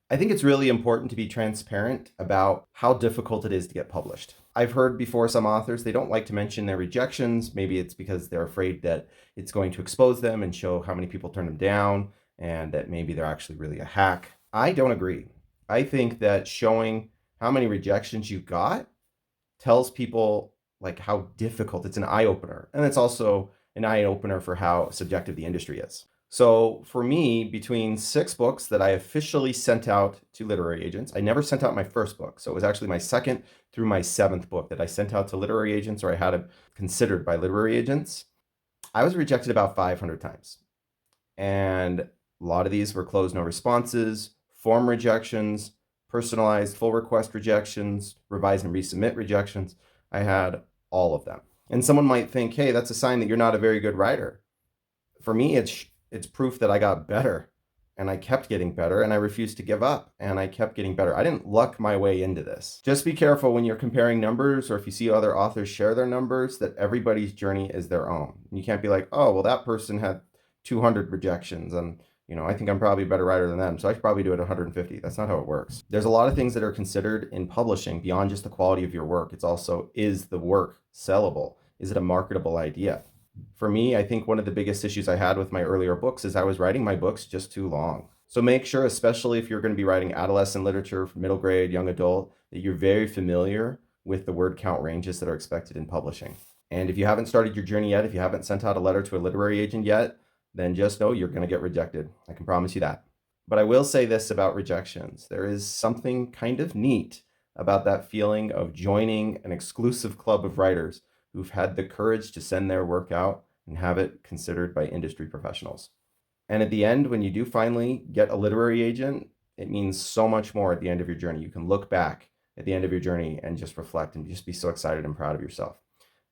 I think it's really important to be transparent about how difficult it is to get published. I've heard before some authors, they don't like to mention their rejections. Maybe it's because they're afraid that it's going to expose them and show how many people turn them down and that maybe they're actually really a hack. I don't agree. I think that showing how many rejections you got tells people like how difficult it's an eye opener. And it's also an eye opener for how subjective the industry is. So for me, between 6 books that I officially sent out to literary agents, I never sent out my first book. So it was actually my second through my 7th book that I sent out to literary agents, or I had it considered by literary agents. I was rejected about 500 times. And a lot of these were closed no responses, form rejections, personalized full request rejections, revise and resubmit rejections. I had all of them. And someone might think, hey, that's a sign that you're not a very good writer. For me, it's proof that I got better, and I kept getting better, and I refused to give up, and I kept getting better. I didn't luck my way into this. Just be careful when you're comparing numbers, or if you see other authors share their numbers, that everybody's journey is their own. You can't be like, oh, well, that person had 200 rejections, and I think I'm probably a better writer than them, so I should probably do it 150. That's not how it works. There's a lot of things that are considered in publishing beyond just the quality of your work. It's also, is the work sellable? Is it a marketable idea? For me, I think one of the biggest issues I had with my earlier books is I was writing my books just too long. So make sure, especially if you're going to be writing adolescent literature, middle grade, young adult, that you're very familiar with the word count ranges that are expected in publishing. And if you haven't started your journey yet, if you haven't sent out a letter to a literary agent yet, then just know you're going to get rejected. I can promise you that. But I will say this about rejections. There is something kind of neat about that feeling of joining an exclusive club of writers who've had the courage to send their work out and have it considered by industry professionals. And at the end, when you do finally get a literary agent, it means so much more at the end of your journey. You can look back at the end of your journey and just reflect and just be so excited and proud of yourself.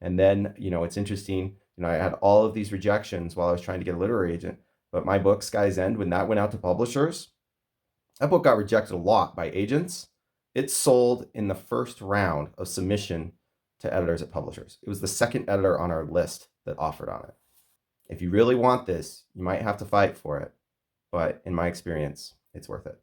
And then, it's interesting, I had all of these rejections while I was trying to get a literary agent, but my book, Sky's End, when that went out to publishers, that book got rejected a lot by agents. It sold in the first round of submission to editors at publishers. It was the second editor on our list that offered on it. If you really want this, you might have to fight for it, but in my experience, it's worth it.